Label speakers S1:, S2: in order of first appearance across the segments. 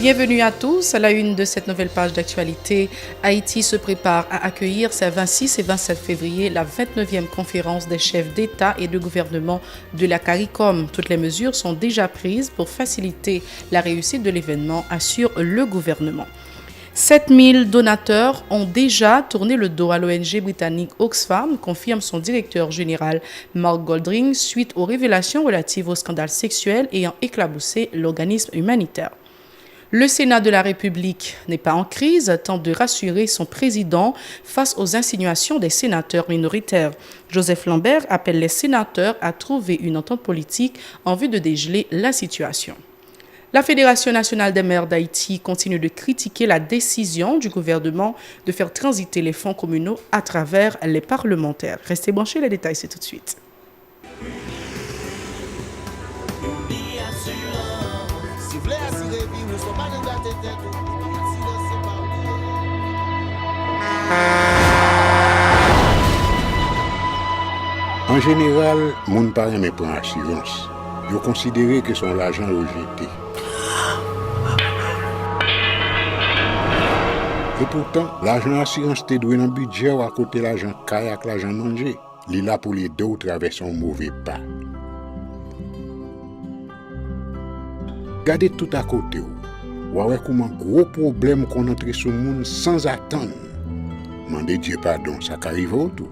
S1: Bienvenue à tous à la une de cette nouvelle page d'actualité. Haïti se prépare à accueillir ces 26 et 27 février la 29e conférence des chefs d'État et de gouvernement de la CARICOM. Toutes les mesures sont déjà prises pour faciliter la réussite de l'événement, assure le gouvernement. 7000 donateurs ont déjà tourné le dos à l'ONG britannique Oxfam, confirme son directeur général Mark Goldring, suite aux révélations relatives au scandale sexuel ayant éclaboussé l'organisme humanitaire. Le Sénat de la République n'est pas en crise, tente de rassurer son président face aux insinuations des sénateurs minoritaires. Joseph Lambert appelle les sénateurs à trouver une entente politique en vue de dégeler la situation. La Fédération nationale des maires d'Haïti continue de critiquer la décision du gouvernement de faire transiter les fonds communaux à travers les parlementaires. Restez branchés, les détails, c'est tout de suite.
S2: En général, moun pa reme pran assurance. Yo considéré que son l'argent rejeté. Et pourtant, l'argent assurance te doué dans le budget ou à côté l'argent kayak, l'argent mangé. Li là pour les deux ou traverser un mauvais pas. Gardez tout à côté ou. Ouais comment gros problème qu'on entre sur le monde sans attendre. Mandez Dieu pardon, ça qu'arrive autour.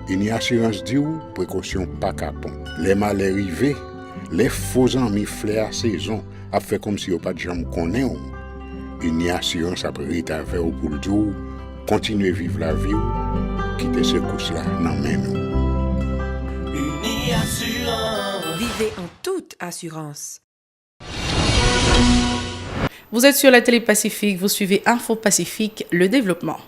S2: Une assurance dit ou précaution pas capon. Les mal arrivés, les faux amis flair saison a fait comme si on pas de jambe connaît. Une assurance après rétablir au pour le dire continuer vivre la vie quitter ce course là non mais nous.
S3: Une assurance.
S4: Vivez en toute assurance.
S1: Vous êtes sur la télé Pacifique, vous suivez Info Pacifique, le développement.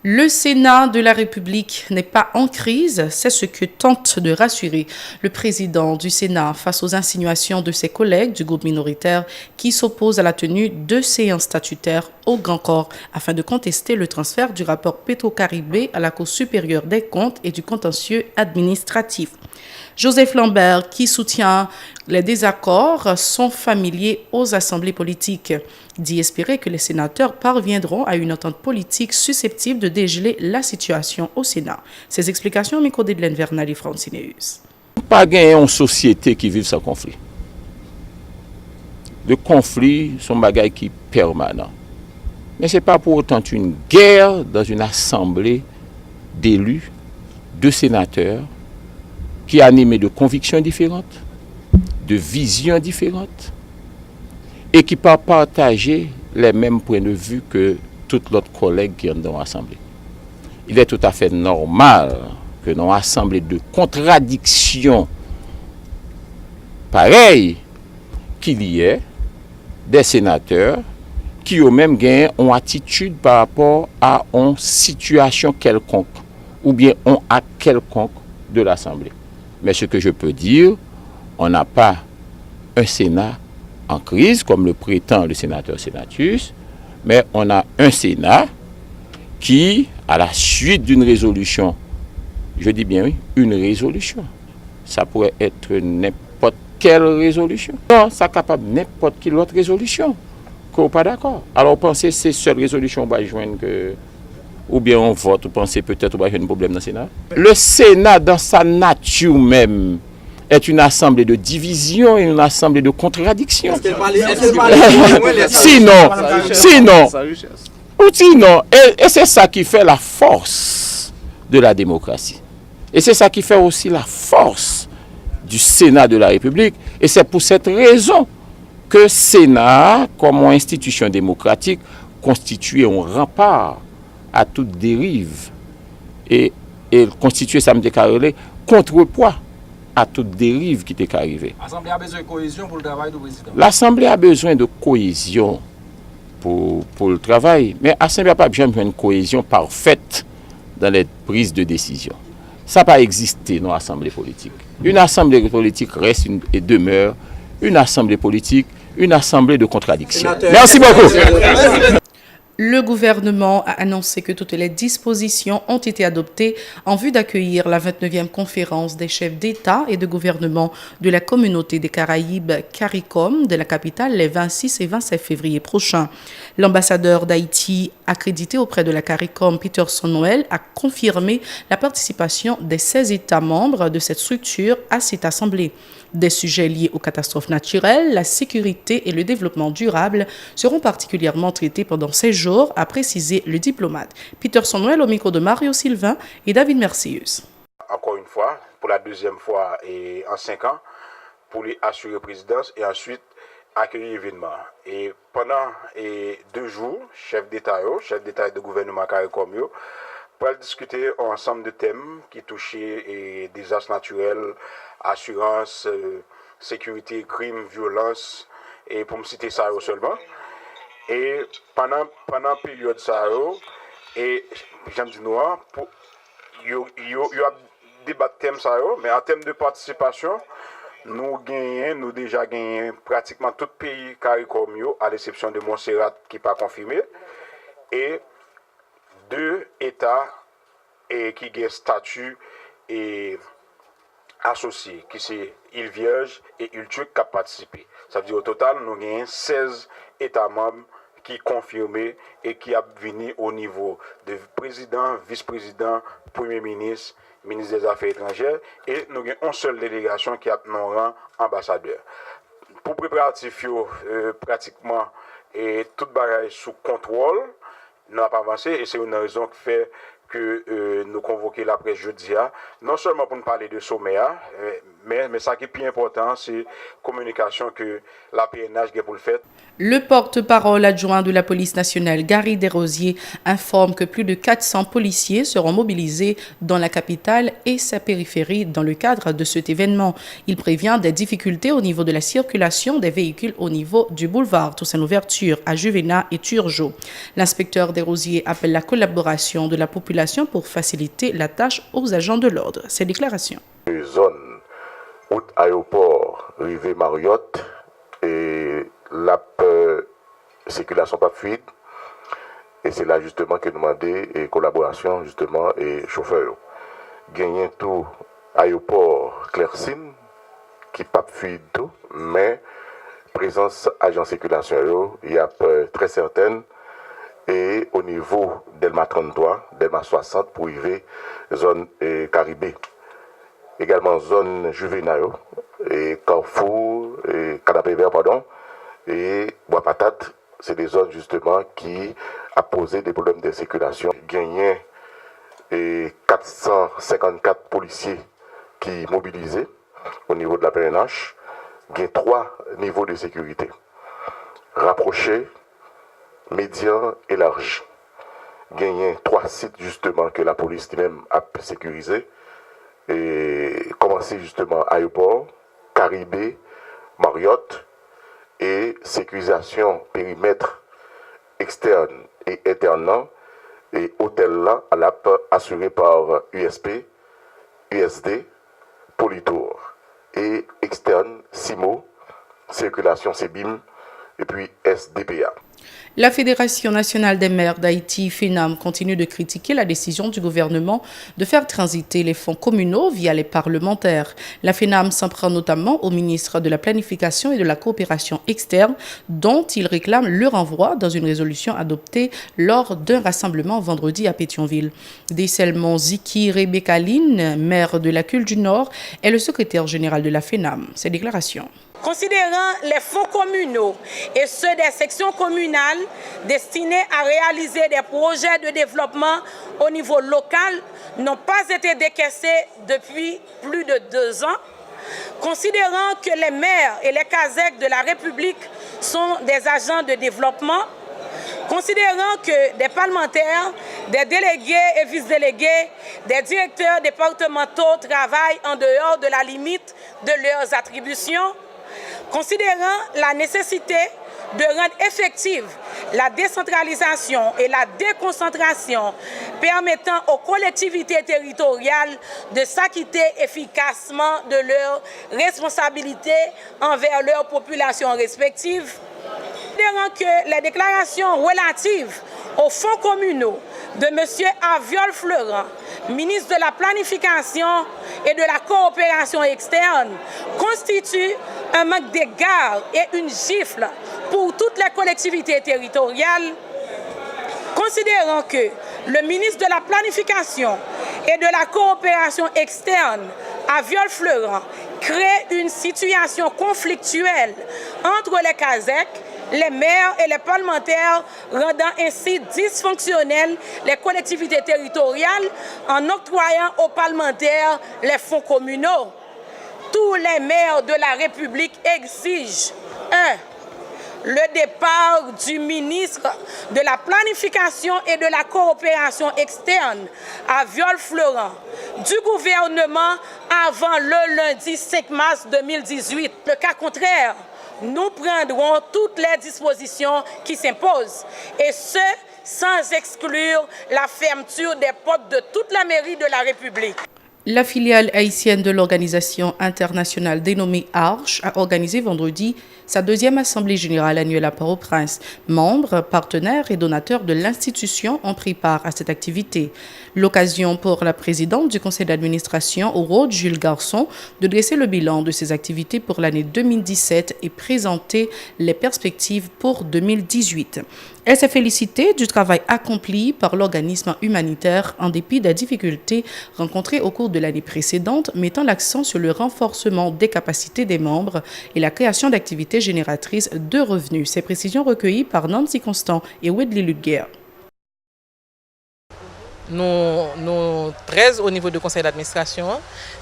S1: Le Sénat de la République n'est pas en crise, c'est ce que tente de rassurer le président du Sénat face aux insinuations de ses collègues du groupe minoritaire qui s'opposent à la tenue de séances statutaires au Grand Corps afin de contester le transfert du rapport Petro-Caribé à la Cour supérieure des comptes et du contentieux administratif. Joseph Lambert, qui soutient les désaccords, sont familiers aux assemblées politiques, dit espérer que les sénateurs parviendront à une entente politique susceptible de dégeler la situation au Sénat. Ces explications au micro d'Edlen Vernal et Francineus.
S5: Pas gagner une société qui vive sans conflit. Le conflit, sont bagaille qui est permanent. Mais ce n'est pas pour autant une guerre dans une assemblée d'élus, de sénateurs, qui est animé de convictions différentes, de visions différentes, et qui peut partager les mêmes points de vue que tous l'autre collègues qui sont dans l'Assemblée. Il est tout à fait normal que dans l'Assemblée de contradictions pareilles, qu'il y ait des sénateurs qui eux-mêmes gagnent une attitude par rapport à une situation quelconque, ou bien un acte quelconque de l'Assemblée. Mais ce que je peux dire, on n'a pas un Sénat en crise, comme le prétend le sénateur Sénatus, mais on a un Sénat qui, à la suite d'une résolution, je dis bien oui, une résolution, ça pourrait être n'importe quelle résolution. Non, ça capable n'importe quelle autre résolution, qu'on n'est pas d'accord. Alors, pensez que c'est seule résolution qu'on va joindre que... Ou bien on vote, ou pensez peut-être qu'on va avoir un problème dans le Sénat. Le Sénat, dans sa nature même, est une assemblée de division et une assemblée de contradiction. Sinon, et c'est ça qui fait la force de la démocratie. Et c'est ça qui fait aussi la force du Sénat de la République. Et c'est pour cette raison que le Sénat, comme institution démocratique, constitue un rempart à toute dérive et constituer, ça me déclarerait, contrepoids à toute dérive qui t'est arrivée.
S6: L'Assemblée a besoin de cohésion pour le travail du président.
S5: L'Assemblée a besoin de cohésion pour le travail, mais l'Assemblée n'a pas besoin d'une cohésion parfaite dans les prises de décision. Ça n'a pas existé dans l'Assemblée politique. Une Assemblée politique reste et demeure une Assemblée politique, une Assemblée de contradiction. Merci beaucoup.
S1: Le gouvernement a annoncé que toutes les dispositions ont été adoptées en vue d'accueillir la 29e conférence des chefs d'État et de gouvernement de la communauté des Caraïbes CARICOM de la capitale les 26 et 27 février prochains. L'ambassadeur d'Haïti accrédité auprès de la CARICOM, Peterson Noël, a confirmé la participation des 16 États membres de cette structure à cette assemblée. Des sujets liés aux catastrophes naturelles, la sécurité et le développement durable seront particulièrement traités pendant ces jours, a précisé le diplomate. Peterson Noël au micro de Mario Sylvain et David Mercius.
S7: Encore une fois, pour la deuxième fois et en 5 ans, pour lui assurer présidence et ensuite accueillir l'événement. Et pendant 2 jours, chef d'État et de gouvernement CARICOM, pour discuter ensemble de thèmes qui touchaient désastres naturels, assurance, sécurité, crime, violence, et pour me citer ça seulement. Et pendant la période ça, et j'aime dire noir, il y a débat de thème ça, mais en termes de participation, nous déjà gagné pratiquement tout pays CARICOM, à l'exception de Montserrat qui n'est pas confirmé, et 2 États qui ont statut et associés, qui sont Île Vierge et Île Turque qui ont participé. Ça veut dire au total, nous avons 16 États membres qui confirmés et qui ont venu au niveau de président, vice-président, premier ministre, ministre des Affaires étrangères, et nous avons une seule délégation qui a non rang ambassadeur. Pour préparatifs, pratiquement, et tout bagage sous contrôle, nous n'avons pas avancé, et c'est une raison qui fait que nous convoquons la presse jeudi, non seulement pour nous parler de sommet, mais ça qui est plus important, c'est la communication que la PNH a pour le faire.
S1: Le porte-parole adjoint de la police nationale, Gary Desrosiers, informe que plus de 400 policiers seront mobilisés dans la capitale et sa périphérie dans le cadre de cet événement. Il prévient des difficultés au niveau de la circulation des véhicules au niveau du boulevard Toussaint-Louverture à Juvena et Turgeau. L'inspecteur Desrosiers appelle la collaboration de la population pour faciliter la tâche aux agents de l'ordre. Ces déclarations.
S8: Zone route aéroport rivé Mariotte et la circulation pas fluide, et c'est là justement que nous demandons et collaboration justement et chauffeur gagner tout aéroport Clercine qui pas fluide tout, mais présence agent circulation il y a très certaine, et au niveau Delma 33, Delma 60 pour arriver zone Caribé, également zone Juvénayo et Carrefour et Canapé Vert pardon, et Bois Patate, c'est des zones justement qui a posé des problèmes de circulation. Gagné et 454 policiers qui mobilisés au niveau de la PNH. Gagné 3 niveaux de sécurité. Rapproché, médian et large. Gagné 3 sites justement que la police même a sécurisé. Et commencer justement aéroport, Caribé, Mariotte, et sécurisation périmètre externe et interne, et hôtel là à l'app assuré par USP, USD, Polytour, et externe CIMO, circulation CBIM, et puis SDPA.
S1: La Fédération nationale des maires d'Haïti, FENAM, continue de critiquer la décision du gouvernement de faire transiter les fonds communaux via les parlementaires. La FENAM s'en prend notamment au ministre de la Planification et de la Coopération externe, dont il réclame le renvoi dans une résolution adoptée lors d'un rassemblement vendredi à Pétionville. Décellement Ziki Rebekaline, maire de la Cule du Nord, est le secrétaire général de la FENAM. Ces déclarations.
S9: Considérant les fonds communaux et ceux des sections communales destinés à réaliser des projets de développement au niveau local n'ont pas été décaissés depuis plus de 2 ans, considérant que les maires et les CASEC de la République sont des agents de développement, considérant que des parlementaires, des délégués et vice-délégués, des directeurs départementaux travaillent en dehors de la limite de leurs attributions, considérant la nécessité de rendre effective la décentralisation et la déconcentration permettant aux collectivités territoriales de s'acquitter efficacement de leurs responsabilités envers leurs populations respectives, considérant que les déclarations relatives aux fonds communaux de M. Aviol Florent, ministre de la Planification et de la Coopération externe, constitue un manque d'égard et une gifle pour toutes les collectivités territoriales, considérant que le ministre de la Planification et de la Coopération externe, Aviol Florent, crée une situation conflictuelle entre les CASEC, les maires et les parlementaires, rendant ainsi dysfonctionnelles les collectivités territoriales en octroyant aux parlementaires les fonds communaux. Tous les maires de la République exigent 1. Le départ du ministre de la Planification et de la Coopération externe, Aviol Florent, du gouvernement avant le lundi 5 mars 2018. Le cas contraire, nous prendrons toutes les dispositions qui s'imposent, et ce, sans exclure la fermeture des portes de toute la mairie de la République.
S1: La filiale haïtienne de l'organisation internationale dénommée ARCH a organisé vendredi sa deuxième assemblée générale annuelle à Port-au-Prince. Membres, partenaires et donateurs de l'institution ont pris part à cette activité. L'occasion pour la présidente du conseil d'administration, Rhodes Jules Garçon, de dresser le bilan de ses activités pour l'année 2017 et présenter les perspectives pour 2018. Elle s'est félicitée du travail accompli par l'organisme humanitaire en dépit des difficultés rencontrées au cours de l'année précédente, mettant l'accent sur le renforcement des capacités des membres et la création d'activités génératrices de revenus. Ces précisions recueillies par Nancy Constant et Wedley Ludger.
S10: Nous 13 au niveau du conseil d'administration.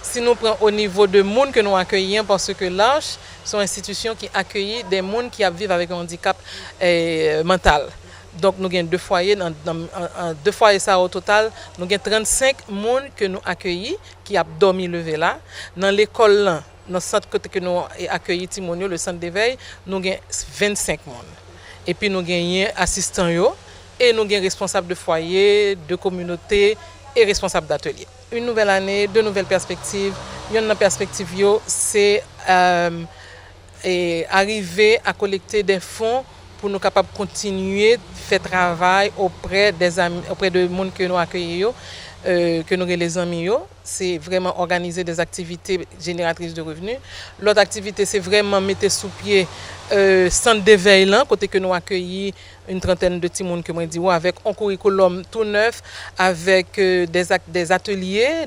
S10: Si nous prenons au niveau de monde que nous accueillons, parce que l'ARCH sont institutions qui accueillent des gens qui vivent avec un handicap mental. Donc nous avons deux foyers, dans deux foyers ça au total, nous avons 35 personnes que nous accueillons qui ont dormi levé là. Dans l'école là, dans le centre que nous accueillons Timonio, le centre d'éveil, nous avons 25 personnes. Et puis nous avons assistants et nous avons responsables de foyer, de communauté et responsables d'atelier. Une nouvelle année, deux nouvelles perspectives. Une perspective, c'est arriver à collecter des fonds pour nous capables de continuer de faire travail auprès des amis, auprès de monde que nous accueillons, que nous les amis. C'est vraiment organiser des activités génératrices de revenus. L'autre activité, c'est vraiment mettre sous pied centre d'éveil là, côté que nous accueillons une trentaine de petits monde que moi dit avec un curriculum tout neuf, avec des ateliers,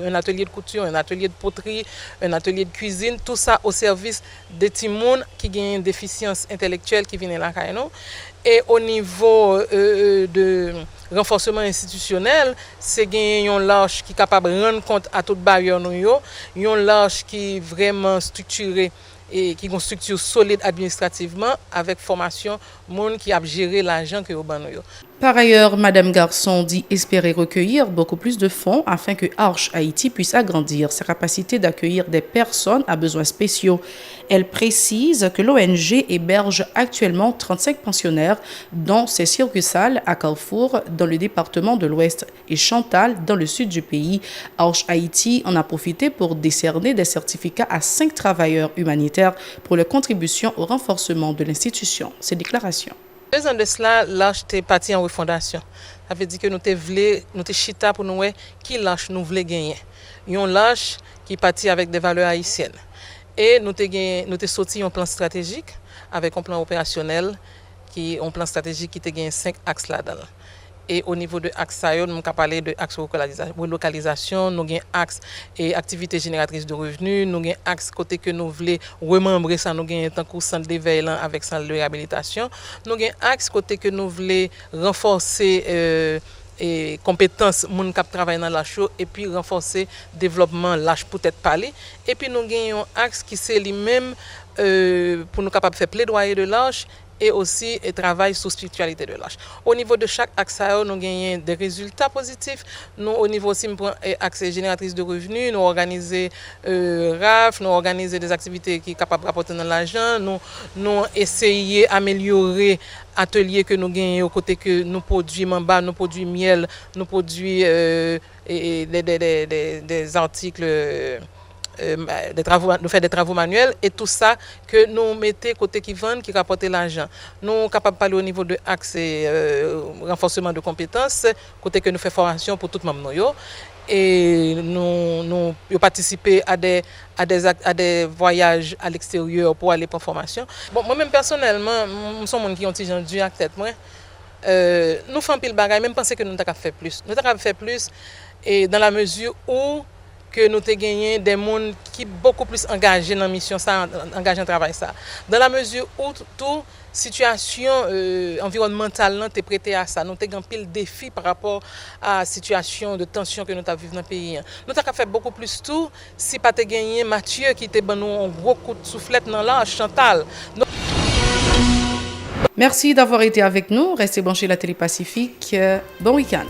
S10: un atelier de couture, un atelier de poterie, un atelier de cuisine, tout ça au service des petits monde qui ont une déficience intellectuelle qui viennent là. Et au niveau de renforcement institutionnel, c'est un large qui est capable de rendre compte à toute barrière, un large qui est vraiment structuré et qui a une structure solide administrativement avec formation, monde qui a géré l'argent que vous avez.
S1: Par ailleurs, Mme Garçon dit espérer recueillir beaucoup plus de fonds afin que ARCH Haïti puisse agrandir sa capacité d'accueillir des personnes à besoins spéciaux. Elle précise que l'ONG héberge actuellement 35 pensionnaires, dont ses succursales à Carrefour dans le département de l'Ouest et Chantal dans le sud du pays. ARCH Haïti en a profité pour décerner des certificats à 5 travailleurs humanitaires pour leur contribution au renforcement de l'institution. Ces déclarations.
S10: 2 ans de cela, l'ARCH est parti en refondation. Ça veut dire que nous avons chita pour nous voir qui l'ARCH nous voulons gagner. Nous l'ARCH qui est parti avec des valeurs haïtiennes. Et nous avons sorti un plan stratégique avec un plan opérationnel, un plan stratégique qui a gagné 5 axes là-dedans. Et au niveau de axe, nous avons parlé de axe relocalisation, nous avons axe et activité génératrice de revenus, nous avons axe côté que nous voulons remembrer ça, nous avons un cours centre d'éveil avec centre de réhabilitation, nous avons axe côté que nous voulons renforcer et compétences moun qui travaillent dans la show et puis renforcer développement l'âge peut-être parler et puis nous avons un axe qui c'est lui-même pour nous capables de faire plaidoyer de l'âge et aussi travail sur la spiritualité de l'âge. Au niveau de chaque axe, nous gagnons des résultats positifs. Nous, au niveau aussi, axe génératrice de revenus, nous organisons RAF, nous organisons des activités qui sont capables de rapporter dans l'argent, nous essayons d'améliorer ateliers que nous gagnons aux côtés que nous produisons mamba, nous produisons miel, nous produisons des articles nous faire des travaux manuels et tout ça que nous mettons côté qui vendent, qui rapportent l'argent. Nous sommes capables de parler au niveau de axe renforcement de compétences, côté que nous faisons formation pour tout le monde. Et nous participons à des voyages à l'extérieur pour aller pour formation. Bon, moi-même personnellement, nous sommes des gens qui ont dû à tête. Nous faisons pile bagaille, même penser que nous avons fait plus. Nous avons fait plus et dans la mesure où que nous avons gagné des gens qui sont beaucoup plus engagés dans la mission, engagés dans le travail. Dans la mesure où toute situation environnementale est prêtée à ça, nous avons pile défi par rapport à la situation de tension que nous avons vécu dans le pays. Nous avons fait beaucoup plus tout si pas gagné Mathieu qui était un gros coup de soufflette dans l'âge, Chantal.
S1: Merci d'avoir été avec nous. Restez branchés à la Télé Pacifique. Bon week-end.